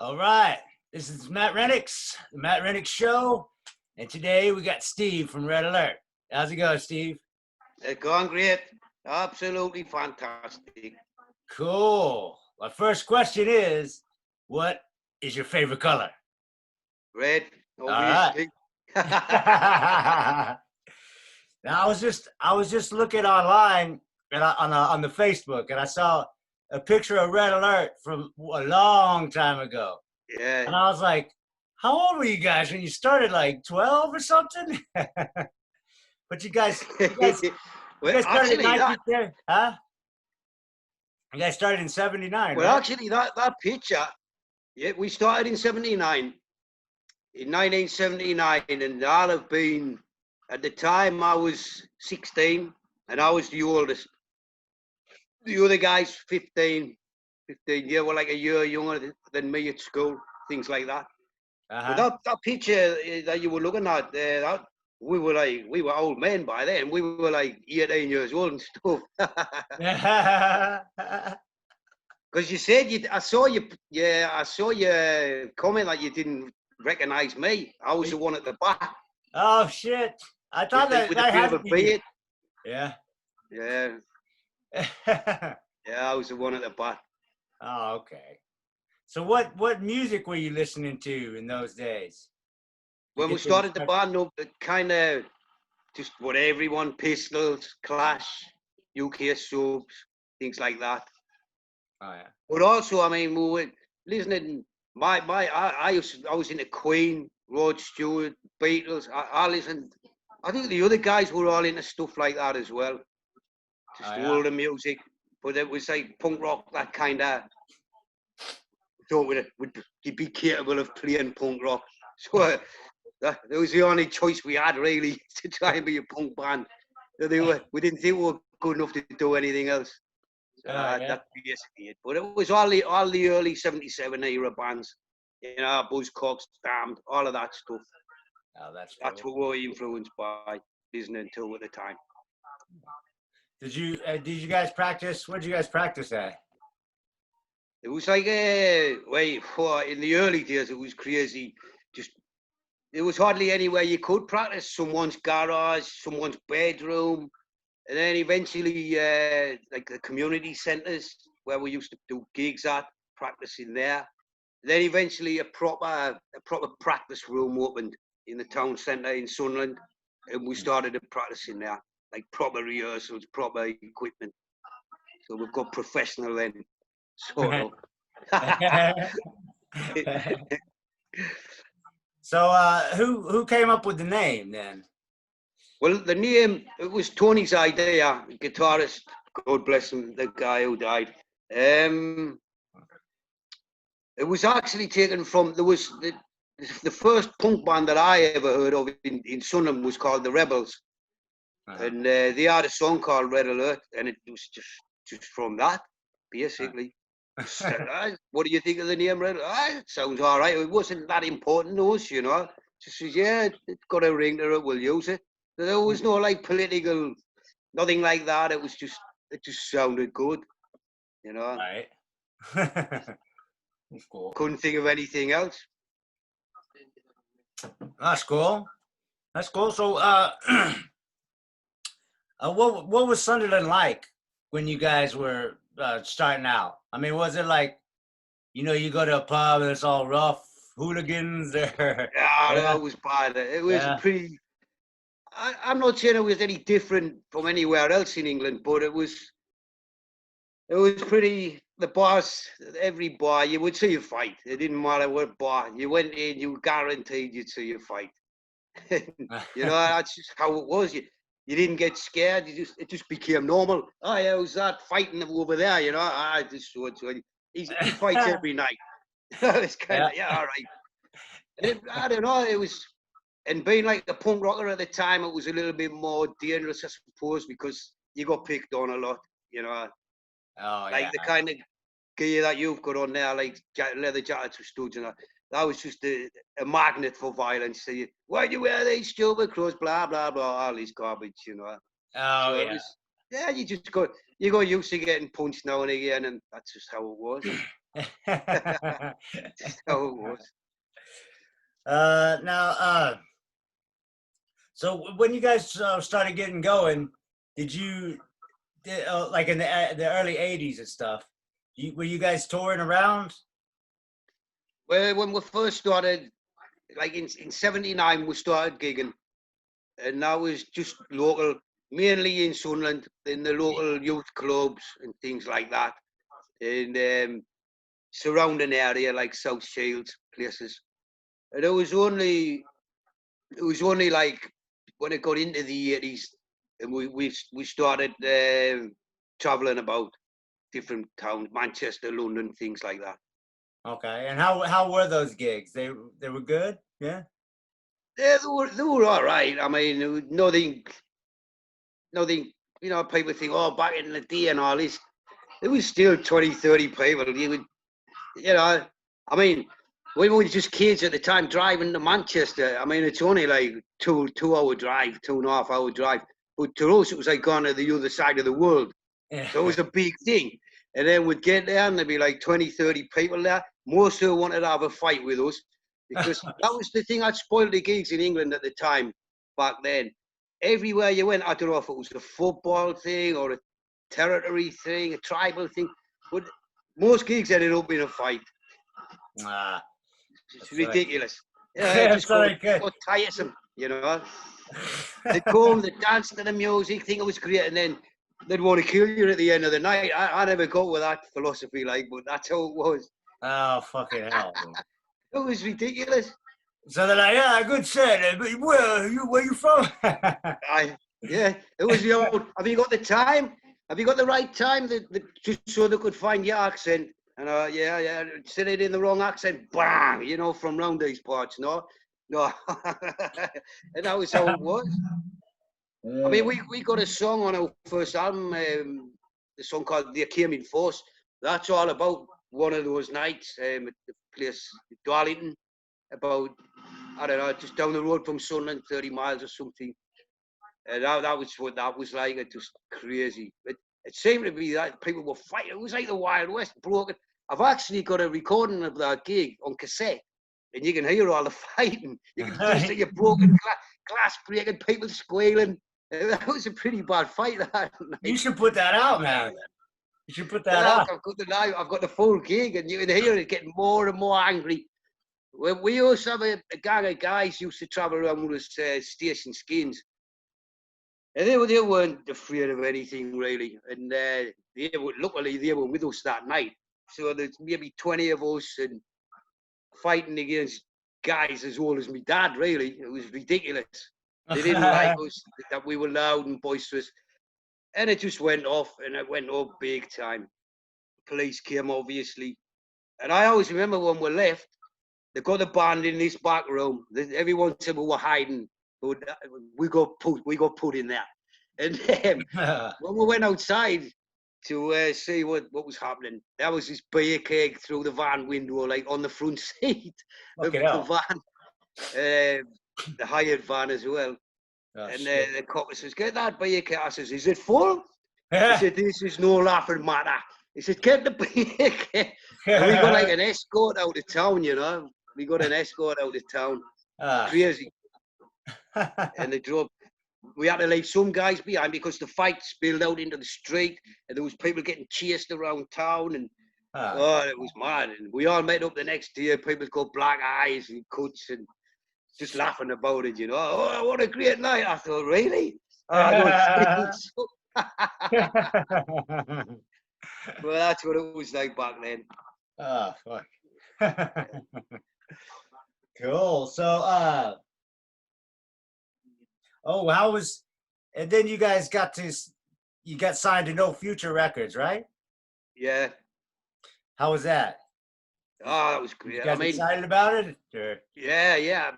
All right. This is Matt Renicks, the Matt Renicks Show. And today we got Steve from Red Alert. How's it going, Steve? It's going great. Absolutely fantastic. Cool. My first question is, what is your favorite color? Red, All right. obviously. Now I was just looking online and on the Facebook, and I saw a picture of Red Alert from a long time ago. Yeah. And I was like, how old were you guys when you started? Like 12 or something? But you guys Well, started in actually, 19, huh? You guys started in 79, well, right? actually, that picture, yeah, we started in 79, in 1979, and I'll have been, at the time, I was 16, and I was the oldest. The other guys, 15, yeah, were like a year younger than me at school, things like that. But Uh-huh. that picture that you were looking at, that we were old men by then. We were like 18 years old and stuff. Because you said I saw you. Yeah, I saw your comment that you didn't recognize me. I was the one at the back Oh shit. I thought with the that bit had of to a be you. beard. Yeah. Yeah, yeah, I was the one at the back. Oh, okay. So what music were you listening to in those days? To When we get the started the band up, it kind of just what everyone, Pistols, Clash, UK Subs, things like that. Oh yeah. But also, I mean, we were listening. I was into Queen, Rod Stewart, Beatles. I listened. I think the other guys were all into stuff like that as well. Oh Just yeah. all the music, but it was like punk rock, that kind of. Thought would be capable of playing punk rock. So that was the only choice we had really to try and be a punk band. So we didn't think we were good enough to do anything else. Yeah. That's basically it. But it was all the early '77 era bands, Buzzcocks, Damned, all of that stuff. Oh, that's That's cool. what we were influenced by listening to at the time. Did you guys practice? What did you guys practice at? It was like, in the early days, it was crazy. Just there was hardly anywhere you could practice. Someone's garage, someone's bedroom, and then eventually, like the community centres where we used to do gigs at, practicing there. Then eventually a proper practice room opened in the town centre in Sunderland, and we started practicing there, like proper rehearsals, proper equipment. So we've got professional then, sort of. So who came up with the name then? Well, the name, it was Tony's idea, guitarist, God bless him, the guy who died. It was actually taken from, there was the first punk band that I ever heard of in Sunderland was called The Rebels. Uh-huh. And they had a song called Red Alert, and it was just from that, basically. What do you think of the name Red Alert? It sounds all right. It wasn't that important to us, Just says, yeah, it's got a ring to it, we'll use it. There was no like political, nothing like that. It just sounded good, Right. That's cool. Couldn't think of anything else. That's cool. That's cool. So what was Sunderland like when you guys were starting out? I mean, was it like, you go to a pub and it's all rough hooligans there? Yeah, Yeah. it was bad. It was Yeah. pretty. I'm not saying it was any different from anywhere else in England, but it was pretty. The bars, every bar, you would see a fight. It didn't matter what bar you went in, you were guaranteed you'd see a fight. That's just how it was. You didn't get scared. It just became normal. Oh yeah, who's that fighting over there? I just so he fights every night. It's kind of all right. I don't know. It was, and being like a punk rocker at the time, it was a little bit more dangerous, I suppose, because you got picked on a lot. Oh Like yeah. the kind of gear that you've got on there, like leather jackets with studs and that. That was just a magnet for violence. So why do you wear these stupid clothes? Blah blah blah. All this garbage, Oh So it yeah. was, you got used to getting punched now and again, and that's just how it was. Just how it was. Now, so when you guys started getting going, did you like in the early '80s and stuff? Were you guys touring around? Well, when we first started, like in '79, we started gigging, and that was just local, mainly in Sunderland, in the local youth clubs and things like that, in surrounding area like South Shields places. And it was only like when it got into the '80s, and we started traveling about different towns, Manchester, London, things like that. Okay, and how were those gigs? They were good, yeah. Yeah, they were all right. I mean, there was nothing. People think, oh, back in the day and all this, there was still 20, 30 people. You know, I mean, we were just kids at the time driving to Manchester. I mean, it's only like 2 hour drive, 2.5 hour drive. But to us, it was like going to the other side of the world. Yeah. So it was a big thing. And then we'd get there and there'd be like 20, 30 people there. Most of them wanted to have a fight with us because that was the thing that spoiled the gigs in England at the time back then. Everywhere you went, I don't know if it was a football thing or a territory thing, a tribal thing, but most gigs ended up in a fight. Ah, It's that's right. ridiculous. It just That's all right, good. got tiresome, They come, they dance to the music, think it was great, and then they'd want to kill you at the end of the night. I never got with that philosophy, like, but that's how it was. Oh, fucking hell. It was ridiculous. So they're like, yeah, good set. But where you from? Yeah, it was the old, have you got the time? Have you got the right time? Just so they could find your accent. And yeah, said it in the wrong accent, bang, from round these parts, no. And that was how it was. I mean, we got a song on our first album, the song called "They Came in Force." That's all about one of those nights at the place, Darlington, about, I don't know, just down the road from Sunderland, 30 miles or something. And that was what that was like. It was crazy. It seemed to be that people were fighting. It was like the Wild West, broken. I've actually got a recording of that gig on cassette, and you can hear all the fighting. You can just see a broken glass breaking, people squealing. That was a pretty bad fight that night. You should put that out, man. You should put that Yeah, out. I've got the full gig, and you can hear it getting more and more angry. We also have a gang of guys used to travel around with us, station skins. And they weren't afraid of anything really, and luckily they were with us that night. So there's maybe 20 of us and fighting against guys as old as my dad. Really, it was ridiculous. They didn't like us, that we were loud and boisterous, and it just went off, and it went off big time. Police came obviously, and I always remember when we left, they got the band in this back room. Everyone said we were hiding, but we got put in there. And when we went outside to see what was happening, there was this beer keg through the van window, like on the front seat of the van, the hired van as well. Oh, and shit. the cop says, "Get that beer keg." I says, "Is it full?" He said, "This is no laughing matter." He said, "Get the beer keg." And we got like an escort out of town, We got an escort out of town. Crazy. And they drove. We had to leave some guys behind because the fight spilled out into the street, and there was people getting chased around town, and it was mad. And we all met up the next day. People got black eyes and cuts, and just laughing about it. Oh, what a great night! I thought, really? I don't think so. Well, that's what it was like back then. Oh, fuck. Cool. So, and then you guys you got signed to No Future Records, right? Yeah. How was that? Oh, that was great. You guys excited about it? Sure. Yeah.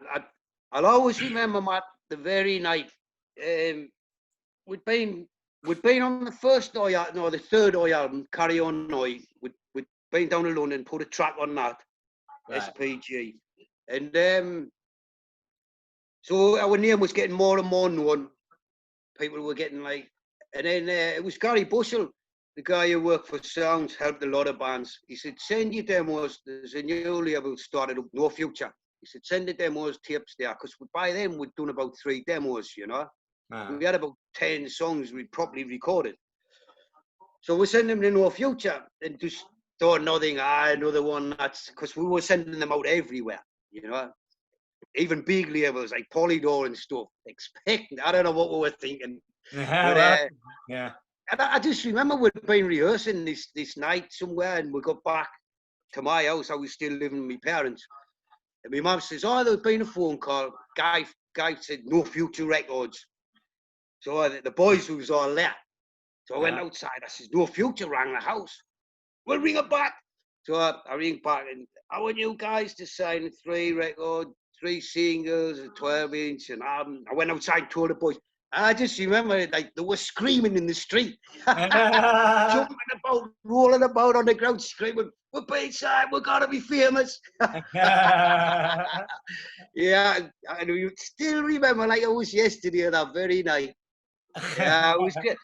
I'll always remember, Matt, the very night. We'd been on the the third Oi album, Carry On Oi. We'd been down to London, put a track on that, right. SPG. And so our name was getting more and more known. People were getting like, and then it was Gary Bushell the guy who worked for Sounds, helped a lot of bands. He said, send your demos. There's a new label started up, No Future. He said, send the demos, tapes there. Because by then, we'd done about 3 demos, you know. We had about 10 songs we'd properly recorded. So we sent them to No Future and just thought nothing, another one. That's because we were sending them out everywhere, you know. Even big labels like Polydor and stuff. Expecting, I don't know what we were thinking. But, yeah. and I just remember we'd been rehearsing this night somewhere, and we got back to my house. I was still living with my parents. And my mum says, oh, there's been a phone call. Guy said, No Future Records. So the boys was all there. So I went outside. I said, No Future rang the house. We'll ring it back. So I ring back, and I want you guys to sign 3 records, 3 singles, a 12-inch, an album. I went outside, told the boys. I just remember, like, they were screaming in the street, jumping about, rolling about on the ground, screaming, we're being signed, we're going to be famous. Yeah, and we still remember like it was yesterday, that very night. Yeah, it was good.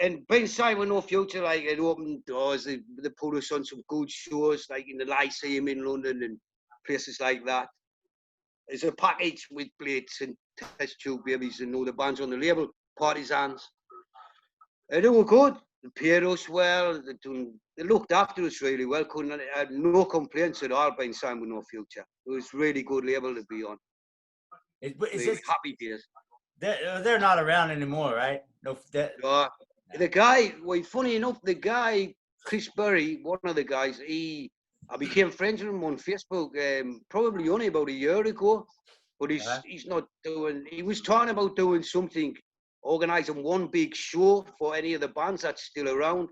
And being signed with No Future, like, it opened doors. They put us on some good shows, like in the Lyceum in London and places like that. There's a package with Blitz and Test Tube Babies and all the bands on the label, Partisans. And they were good. They paid us well. They looked after us really well. I had no complaints at all being signed with No Future. It was really good label to be on. Happy days. They're not around anymore, right? No. The guy, well, funny enough, the guy, Chris Berry, one of the guys, I became friends with him on Facebook probably only about a year ago, but he's not doing, he was talking about doing something, organising one big show for any of the bands that's still around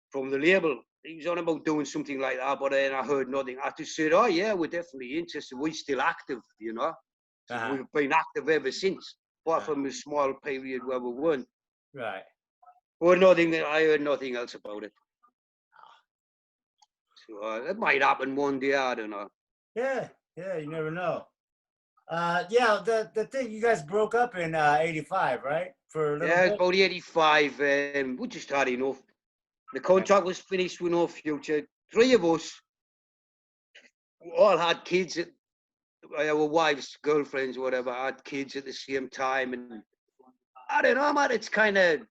from the label. He was on about doing something like that, but then I heard nothing. I just said, oh yeah, we're definitely interested. We're still active, you know. So we've been active ever since, apart from a small period where we weren't. Right. But nothing, I heard nothing else about it. So it might happen one day, I don't know. Yeah, you never know. Yeah, the thing, you guys broke up in 85, right? For a little bit? It's about 85. We just had enough. The contract was finished with No Future. 3 of us all had kids, our wives, girlfriends, whatever, had kids at the same time. And I don't know, man, it's kind of,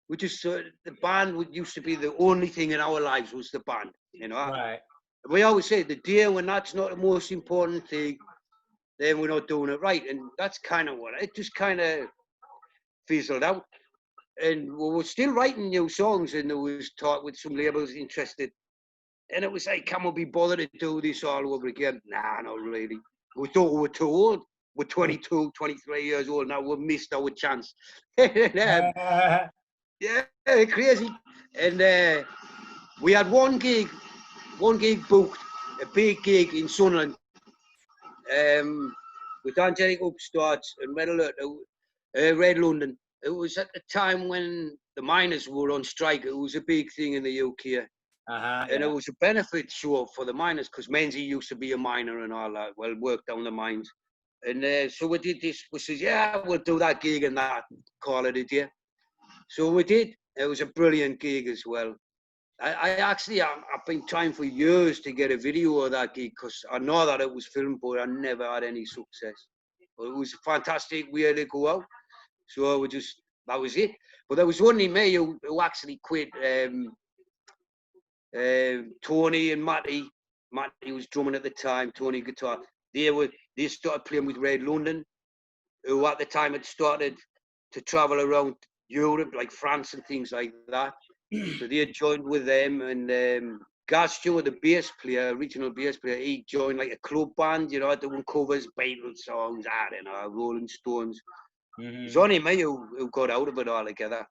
we just, the band used to be the only thing in our lives was the band, you know. Right. We always say the day when that's not the most important thing, then we're not doing it right. And that's kind of what it just kind of fizzled out. And we were still writing new songs, and there was talk with some labels interested. And it was like, can we be bothered to do this all over again? Nah, not really. We thought we were too old. We're 22, 23 years old now. We missed our chance. Yeah, crazy. And we had one gig booked, a big gig in Sunderland, with Angelic Upstarts and Red London. It was at the time when the miners were on strike. It was a big thing in the UK. And it was a benefit show for the miners, because Menzies used to be a miner and all that, well, worked down the mines. And so we did this. We said, yeah, we'll do that gig and that, call it a day. So we did. It was a brilliant gig as well. I've been trying for years to get a video of that gig, because I know that it was filmed, but I never had any success. But it was a fantastic way to go out. So that was it. But there was only me who actually quit. Tony and Matty was drumming at the time, Tony guitar. They started playing with Red London, who at the time had started to travel around Europe, like France and things like that. So they had joined with them, and Gaz Stewart, the bass player, original bass player, he joined like a club band, you know, doing covers, Beatles songs, I don't know, Rolling Stones. It was only me who got out of it all together.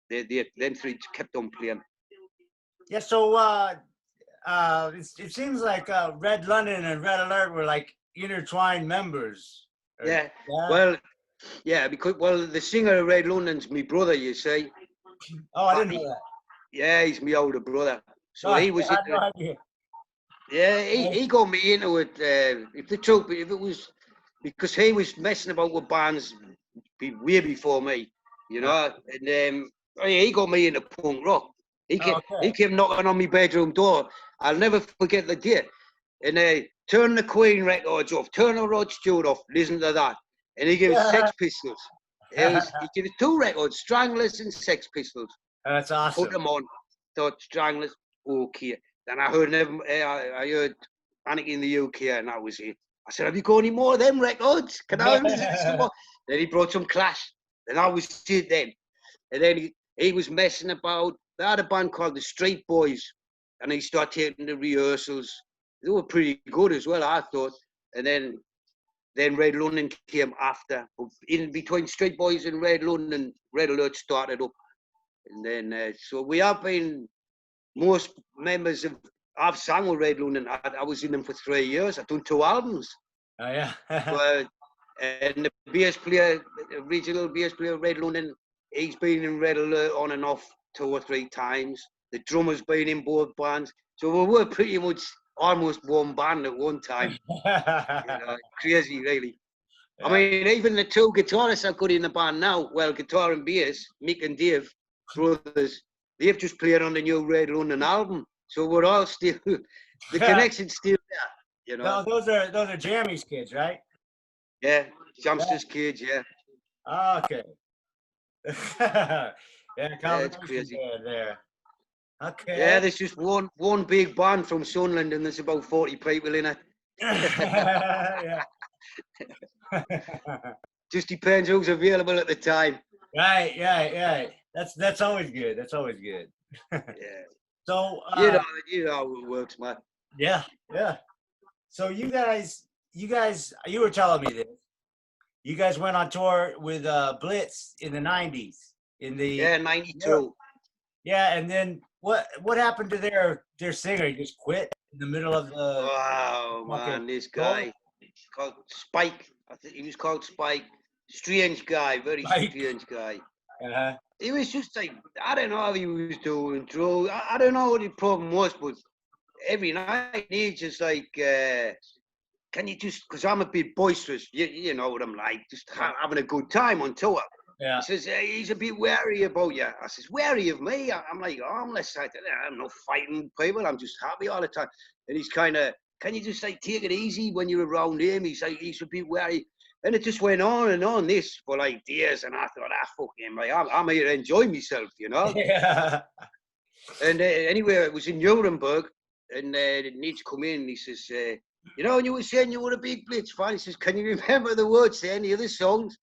Them 3 kept on playing. Yeah, so it seems like Red London and Red Alert were like intertwined members. Yeah. Well, yeah, because the singer of Red London's my brother, you see. Oh, I didn't know that. Yeah, he's my older brother. So he was. I had no idea. Yeah, he got me into it. If it was because he was messing about with bands way before me, you know, and he got me into punk rock. He Okay. came knocking on my bedroom door. I'll never forget the day. And turn the Queen records off, turn the Rod Stewart off, listen to that. And he gave us Sex Pistols. He gave us 2 records, Stranglers and Sex Pistols. That's awesome. Put them on. Thought Stranglers, okay. Then I heard I heard Panic in the UK, and that was it. I said, have you got any more of them records? Can I listen to some more? Then he brought some Clash. And that was it then. And then he was messing about. They had a band called the Street Boys. And he started taking the rehearsals. They were pretty good as well, I thought. And then Red London came after. In between Street Boys and Red London, Red Alert started up. And then, so we have been, most members of, I've sang with Red London. I was in them for 3 years. I've done 2 albums. Oh, yeah. And the bass player, the original bass player of Red London, he's been in Red Alert on and off 2 or 3 times. The drummer's been in both bands. So we were pretty much almost one band at one time. Crazy, really. Yeah. I mean, even the 2 guitarists I've got in the band now, well, guitar and bass, Mick and Dave, brothers, they've just played on the new Red London album. So we're all still, the connection's still there, No, those are Jeremy's kids, right? Yeah, Jamster's kids, yeah. Okay. Yeah, it's crazy. There. Okay. Yeah, there's just one big band from Sunderland, and there's about 40 people in it. Yeah. Just depends who's available at the time. Right. That's always good. That's always good. Yeah. So you know how it works, man. Yeah. So you guys, you were telling me this. You guys went on tour with Blitz in the 90s. Yeah, 92. Yeah, and then what happened to their singer? He just quit in the middle of the. Wow, man, this guy called Spike. I think he was called Spike. Strange guy, very strange guy. Uh-huh. He was just like, I don't know how he was doing drugs. I don't know what the problem was, but every night he's just like, can you just, because I'm a bit boisterous, you know what I'm like, just having a good time on tour. Yeah. He says, he's a bit wary about you. I says, wary of me? I'm like, harmless. I'm not fighting people. I'm just happy all the time. And he's kind of, can you just like take it easy when you're around him? He's like, he's a bit wary. And it just went on and on this for like years. And I thought, fuck him. Like, I'm here to enjoy myself, you know? Yeah. And anyway, it was in Nuremberg. And Nietzsche come in and he says, you know, and you were saying you were a big Blitz fan. He says, can you remember the words to any of the songs?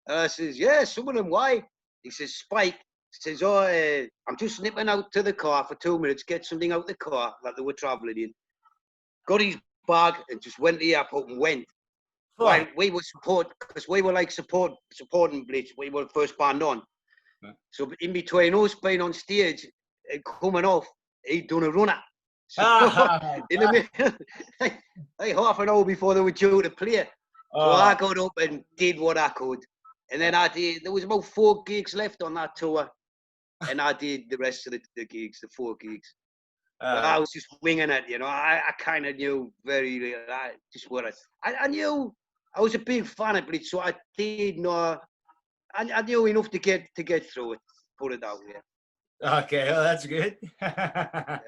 I says, yeah, some of them. Why? He says, Spike says, I'm just nipping out to the car for 2 minutes, get something out the car that they were travelling in. Got his bag and just went to the airport and went. Oh. While we were because we were like supporting Blitz. We were the first band on. Huh. So in between us being on stage and coming off, he'd done a runner. So in the middle, like half an hour before they were due to play. So I got up and did what I could. And then there was about 4 gigs left on that tour. And I did the rest of the gigs, the 4 gigs. I was just winging it, you know. I kind of knew just what I knew. I was a big fan of Blitz, so I did know. I knew enough to get through it. Put it that way. Okay, well, that's good. I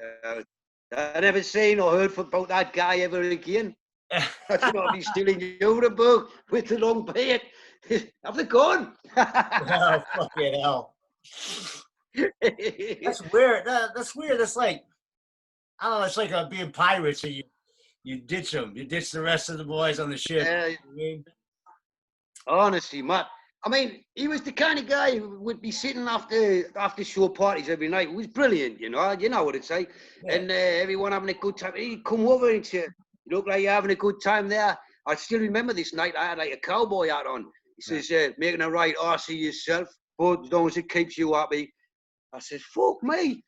never seen or heard about that guy ever again. I don't know if he's still in Nuremberg with the long beard. Have they gone? Oh, fucking hell. That's weird. That's weird. That's like, I don't know, it's like being pirates. So you ditch them. You ditch the rest of the boys on the ship. You know what I mean? Honestly, Matt. I mean, he was the kind of guy who would be sitting after show parties every night. It was brilliant, you know. You know what it's like. Yeah. And everyone having a good time. He'd come over and say, you look like you're having a good time there. I still remember this night. I had like a cowboy hat on. He says, making a right arse of yourself, but as long as it keeps you happy. I says, fuck me.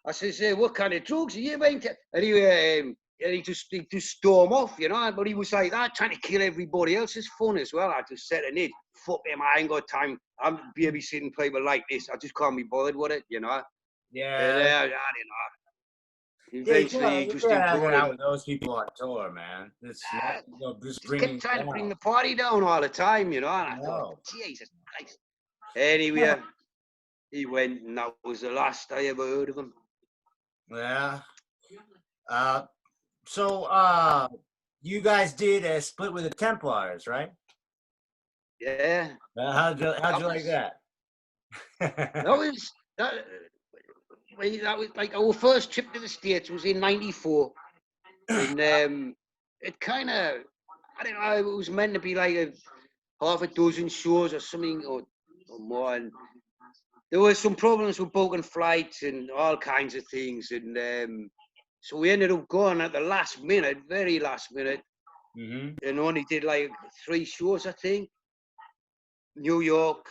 I says, what kind of drugs are you into? And he just storm off, you know. But he was like that, trying to kill everybody else's fun as well. I just said to Nid, fuck him, I ain't got time. I'm babysitting people like this. I just can't be bothered with it, you know. Yeah. I don't know. Eventually, you can't hang out with those people on tour, man. It's just kept trying to bring the party down all the time, you know. And I thought, Jesus Christ. Anyway, he went, and that was the last I ever heard of him. Yeah. So you guys did a split with the Templars, right? Yeah, How'd that you like was that? that was that. That was like our first trip to the States was in '94, and it kind of, I don't know, it was meant to be like half a dozen shows or something, or more. And there were some problems with booking flights and all kinds of things, and so we ended up going at the last minute, very last minute, Hmm. and only did like 3 shows, I think. New York,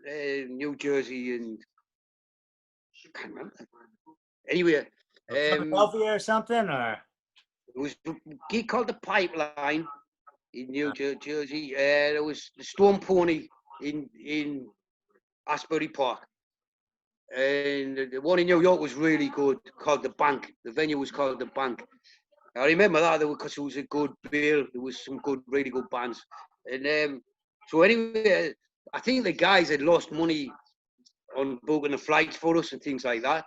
New Jersey, and I can't remember. Anyway, Philadelphia or something, or it was a gig called the Pipeline in New Jersey. There was the Storm Pony in Asbury Park, and the one in New York was really good, called the Bank. The venue was called the Bank. I remember that because it was a good bill. There was some good, really good bands, and so anyway, I think the guys had lost money on booking the flights for us and things like that.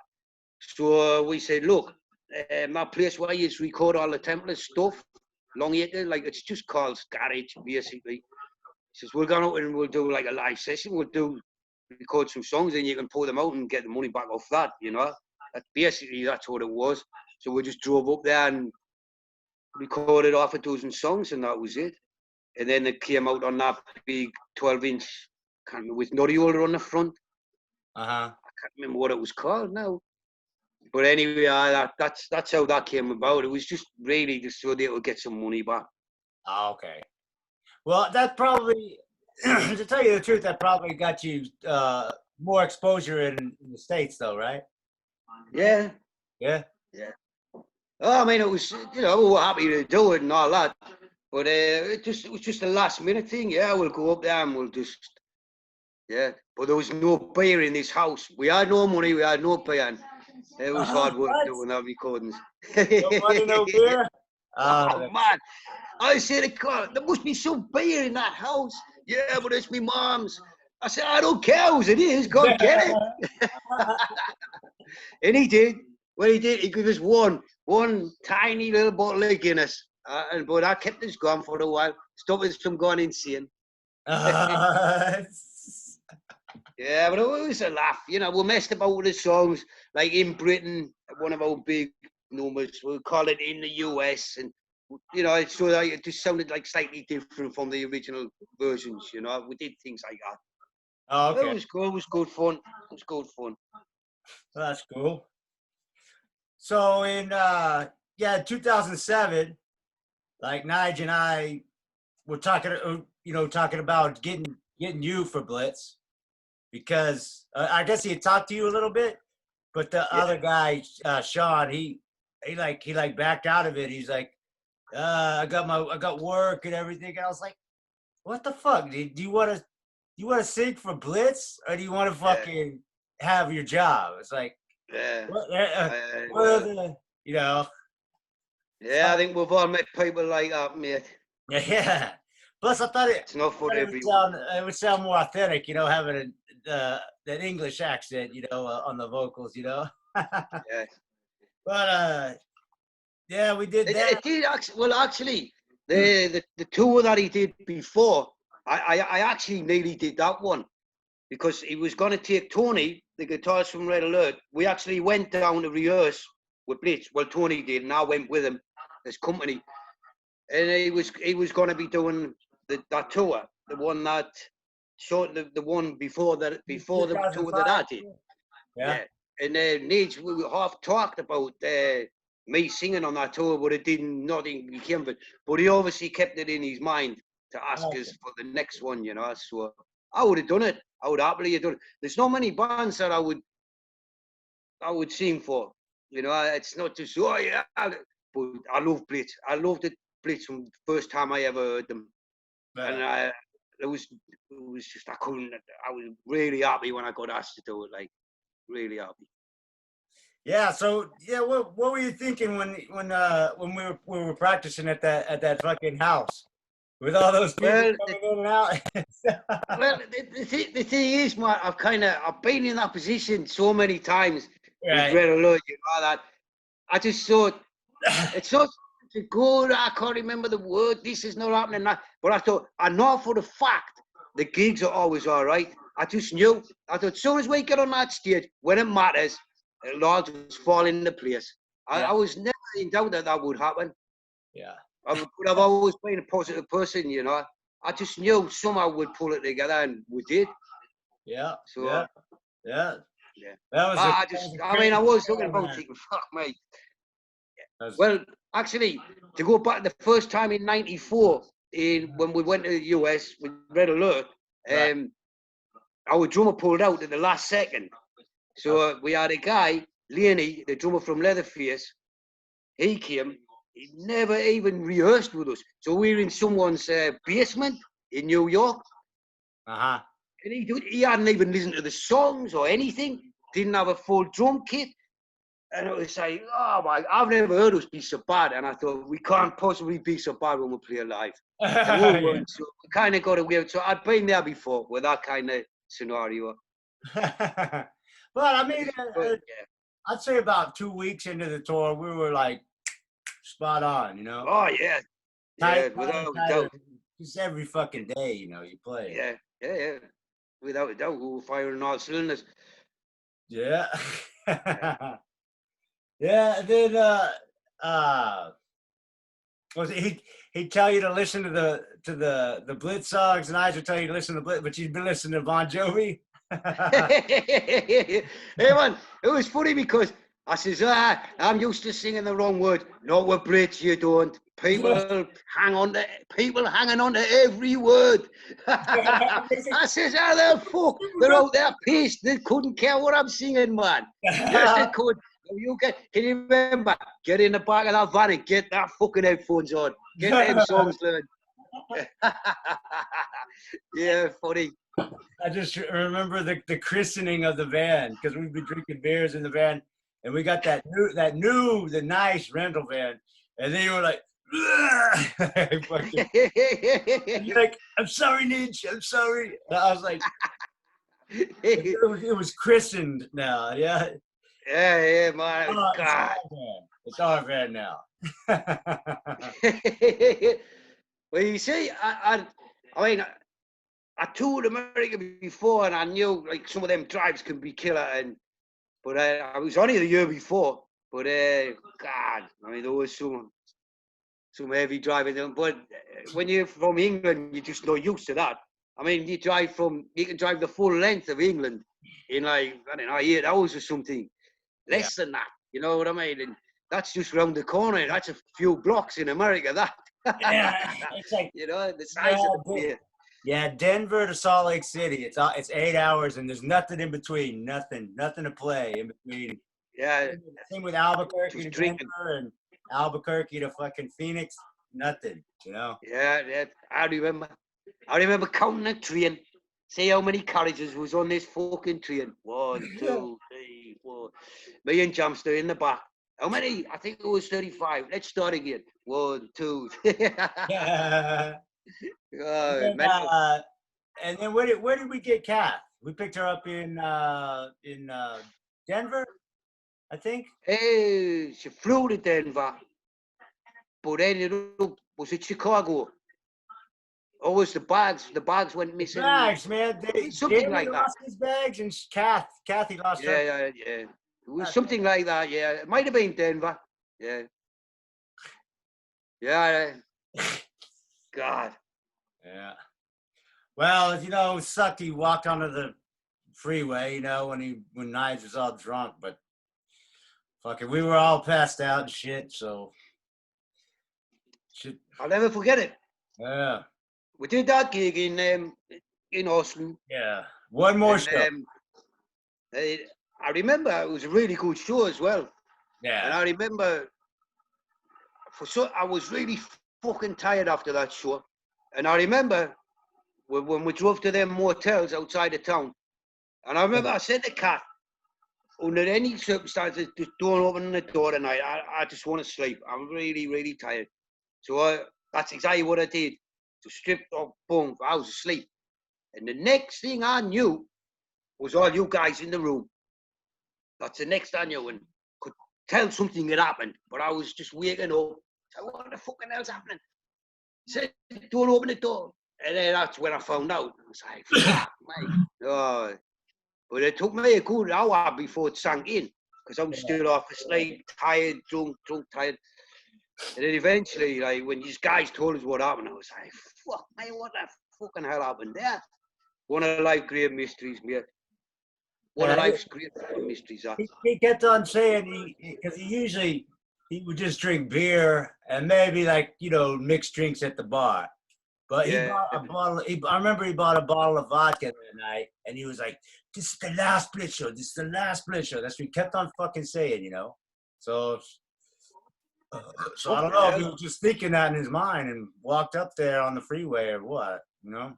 So we said, look, that place where you record all the Templar stuff, Long Acre, like it's just called Garage, basically. He says, we're going out and we'll do like a live session. We'll record some songs and you can pull them out and get the money back off that, you know. That's what it was. So we just drove up there and recorded half a dozen songs and that was it. And then it came out on that big 12-inch with Noddy Holder on the front. uh-huh. I can't remember what it was called now. But anyway, that's how that came about. It was just really just so they would get some money back. Oh, okay. Well, that probably, to tell you the truth, that probably got you more exposure in the States, though, right? Yeah, Yeah. yeah. Oh, I mean, it was, we were happy to do it and all that. But it was just a last minute thing. Yeah, we'll go up there and we'll just, yeah. But there was no beer in this house. We had no money, we had no beer. And it was hard work What? doing our recordings. No money, no beer. Oh, man. I said, there must be some beer in that house. Yeah, but it's my mom's. I said, I don't care whose it is. Go and get it. And he did. Well, he did. He gave us one tiny little bottle of Guinness. But I kept us going for a while. Stopped us from going insane. Yeah, but it was a laugh. We messed about with the songs. Like in Britain, one of our big numbers, we call it In the US. And, so that it just sounded like slightly different from the original versions. We did things like that. Oh, But okay. it was good. It was good fun. It was good fun. Well, that's cool. So in 2007, like Nige and I were talking, talking about getting you for Blitz because I guess he had talked to you a little bit, but the Yeah. other guy, Sean, he backed out of it. He's like, I got work and everything. And I was like, what the fuck? Do you want to sing for Blitz or do you want to Yeah. fucking have your job? It's like, Yeah. what are the, you know? Yeah, I think we've all met people like that, mate. Yeah. Plus, It's not for it would everyone. sound more authentic, having that English accent, on the vocals, Yeah. But yeah, we did that. It did actually. Well, actually, the tour that he did before, I actually nearly did that one because he was going to take Tony, the guitarist from Red Alert. We actually went down to rehearse with Blitz. Well, Tony did, and I went with him as company. And he was going to be doing that tour, the one that short the one before the tour that I 2005. did. Yeah. Yeah, and Nige, we half talked about me singing on that tour, but it didn't, nothing became of it. But he obviously kept it in his mind to ask Okay. us for the next one, So I would have done it. I would happily have done it. There's not many bands that I would sing for. It's not just but I love Blitz. I loved it Blitz from the first time I ever heard them, and it was just I couldn't. I was really happy when I got asked to do it. Like really happy. Yeah. So yeah, what were you thinking when we were practicing at that fucking house? with all those people Well, coming in and out. the thing is, man, I've been in that position so many times with Right. Red Alert, you know, that I just thought it's so good. I can't remember the word. This is not happening. But I thought, I know for the fact the gigs are always all right. I just knew. I thought, as soon as we get on that stage, when it matters, it'll all just fall into place. I was never in doubt that that would happen. Yeah. But I've always been a positive person, you know. I just knew somehow we'd pull it together, and we did. Yeah. So, Yeah. Yeah. yeah. That was I was talking about thinking, fuck me. Well, actually, to go back the first time in '94, when we went to the US with Red Alert, right. our drummer pulled out at the last second. So we had a guy, Leonie, the drummer from Leatherface. He came. He never even rehearsed with us. So we were in someone's basement in New York. Uh-huh. And he hadn't even listened to the songs or anything. Didn't have a full drum kit. And it was like, oh my, I've never heard us be so bad. And I thought, we can't possibly be so bad when we play live. And we weren't. So we kind of got away. So I'd been there before with that kind of scenario. But I mean, Yeah. I'd say about 2 weeks into the tour, we were like spot on, you know? Oh, yeah. Yeah, without a doubt. Just every fucking day, you know, you play. Yeah. Without a doubt, we were firing all cylinders. Yeah. Yeah, and then was it, he'd tell you to listen to the Blitz songs, and I would tell you to listen to Blitz, but you'd been listening to Bon Jovi. Hey man, it was funny because I says, I'm used to singing the wrong word. Not with Blitz, you don't. People hanging on to every word. I says, how the fuck? They're out there pissed. They couldn't care what I'm singing, man. Yes, they could. Can you remember? Get in the back of that van and get that fucking headphones on. Get them songs learned. Yeah, funny. I just remember the christening of the van because we'd be drinking beers in the van, and we got the nice rental van, and then you were like, you're like, I'm sorry, Ninja, I'm sorry. And I was like, it was christened now, yeah. Yeah, man. Oh, God. it's our van now. Well, you see, I mean, I toured America before, and I knew like some of them drives can be killer. But I was only the year before. But God, I mean, there was some heavy driving. But when you're from England, you're just not used to that. I mean, you can drive the full length of England in like, I don't know, 8 hours or something. Less than that, you know what I mean? And that's just round the corner. That's a few blocks in America, that. Yeah, it's like, you know, the size of the place. Yeah, Denver to Salt Lake City. It's 8 hours, and there's nothing in between. Nothing to play in between. Yeah. Same with Albuquerque to Denver and Albuquerque to fucking Phoenix. Nothing, you know. Yeah. I remember counting a train. See how many carriages was on this fucking train. 1, 2, 3, 4. Me and Jamster in the back. How many? I think it was 35. Let's start again. 1, 2. Yeah. And then where did we get Kath? We picked her up in Denver, I think. Hey, she flew to Denver, but ended up, was it Chicago? Or was the bags? The bags went missing. Bags, man. Something like that. Lost his bags, and Kathy lost her. Yeah. It was something like that. Yeah, it might have been Denver. Yeah. God. Yeah. Well, you know, it sucked. He walked onto the freeway, you know, when Nige was all drunk, but fucking, we were all passed out and shit. So, shit. I'll never forget it. Yeah. We did that gig in Austin. Yeah. One more show. I remember it was a really good show as well. Yeah. And I remember I was really fucking tired after that show. And I remember when we drove to them motels outside of town. And I remember I said to Kat, under any circumstances, just don't open the door tonight. I just want to sleep. I'm really, really tired. So that's exactly what I did. Just stripped off, boom, I was asleep. And the next thing I knew was all you guys in the room. That's the next I knew, and could tell something had happened, but I was just waking up. So what the fucking hell's happening? Said, don't open the door. And then that's when I found out. I was like, fuck, mate. Oh. But it took me a good hour before it sank in, because I was still off asleep, tired, drunk, tired. And then eventually, like, when these guys told us what happened, I was like, fuck, mate, what the fucking hell happened there? One of life's great mysteries, mate. One of life's great mysteries. He kept on saying because he would just drink beer and maybe like mixed drinks at the bar. But he bought a bottle. I remember he bought a bottle of vodka that night, and he was like, "This is the last Blitz show. This is the last Blitz show." That's what he kept on fucking saying, So I don't know if he was just thinking that in his mind and walked up there on the freeway or what, You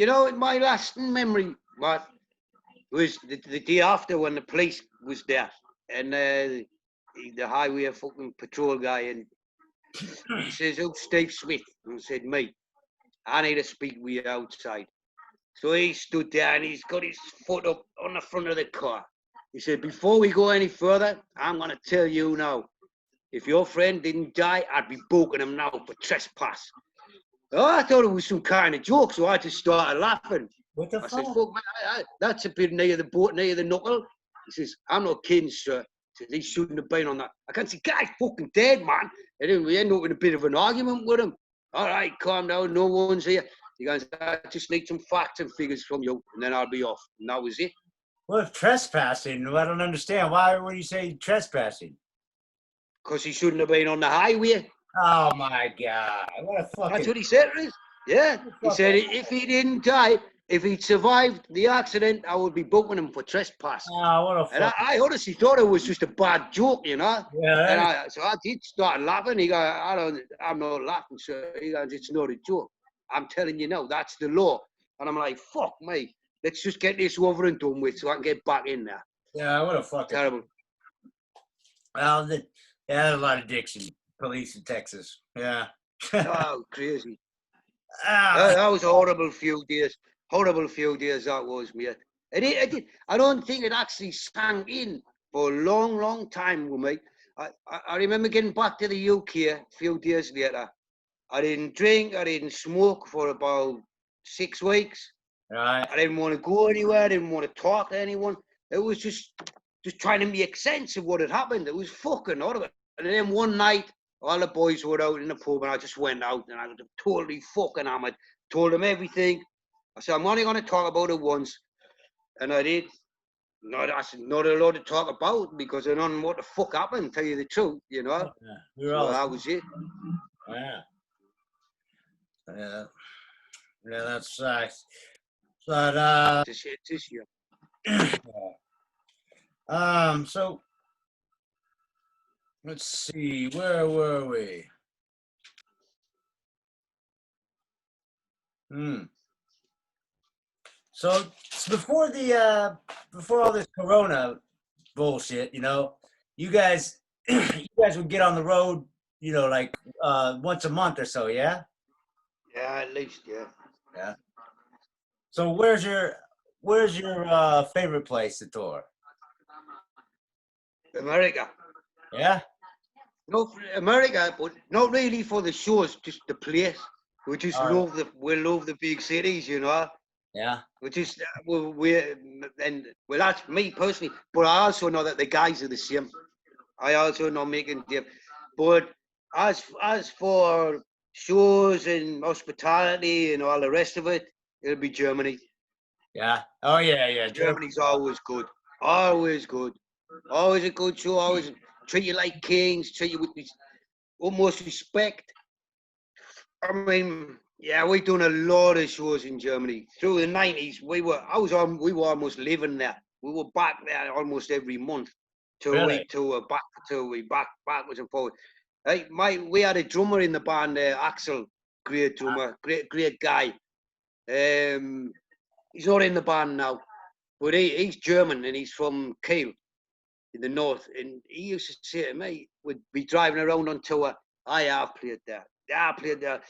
know, my last memory, what was the day after when the police was there, and the highway fucking patrol guy, and he says, "Oh, Steve Smith," and I said, "Me, I need to speak with you outside." So he stood there and he's got his foot up on the front of the car. He said, "Before we go any further, I'm going to tell you now, if your friend didn't die, I'd be booking him now for trespass." Oh, I thought it was some kind of joke, so I just started laughing. What the I fuck? said, "Fuck, man, that's a bit near the boat, near the knuckle." He says, "I'm not kidding, sir." He said, "He shouldn't have been on that." I can't see, "Guy's fucking dead, man." And then we end up in a bit of an argument with him. "All right, calm down, no one's here." He goes, "I just need some facts and figures from you, and then I'll be off." And that was it. Well, if trespassing, I don't understand. Why would you say trespassing? Because he shouldn't have been on the highway. Oh my God! What a fucking. That's what he said, Riz. Yeah. He said if he didn't die, if he'd survived the accident, I would be booking him for trespass. Oh, what a fucking. And I honestly thought it was just a bad joke, Yeah. And so I did start laughing. He goes, I'm not laughing, sir. He goes, "It's not a joke. I'm telling you now, that's the law." And I'm like, "Fuck me. Let's just get this over and done with so I can get back in there." Yeah, what a fucking. Terrible. Well, a lot of dicks in police in Texas. Yeah. Oh, crazy. That was a horrible few days. Horrible few days that was, mate. I don't think it actually sank in for a long, long time with me. I remember getting back to the UK a few days later. I didn't drink, I didn't smoke for about 6 weeks. Right. I didn't want to go anywhere, I didn't want to talk to anyone. It was just trying to make sense of what had happened. It was fucking horrible. And then one night, all the boys were out in the pub, and I just went out, and I was totally fucking hammered. Told them everything. I said, "I'm only going to talk about it once." And I did. That's not a lot to talk about, because I don't know what the fuck happened, tell you the truth, Yeah. So that was it. Yeah. Yeah. Yeah, that sucks. But This year. So let's see, where were we? So before all this Corona bullshit, you guys would get on the road, like once a month or so, yeah? Yeah, at least, yeah. Yeah. So where's your favorite place to tour? America. Yeah. No, America, but not really for the shows, just the place. We just love the big cities, Yeah. We just that's me personally. But I also know that the guys are the same. I also know making dip. But as for shows and hospitality and all the rest of it, it'll be Germany. Yeah. Oh yeah. Germany's always good. Always good. Always a good show. Always treat you like kings. Treat you with utmost respect. I mean, yeah, we've done a lot of shows in Germany through the 90s. We were almost living there. We were back there almost every month. Really? Backwards and forwards. Hey, we had a drummer in the band, Axel, great drummer, great guy. He's not in the band now, but he's German and he's from Kiel in the north. And he used to say to me, we'd be driving around on tour. I have played there. I played there.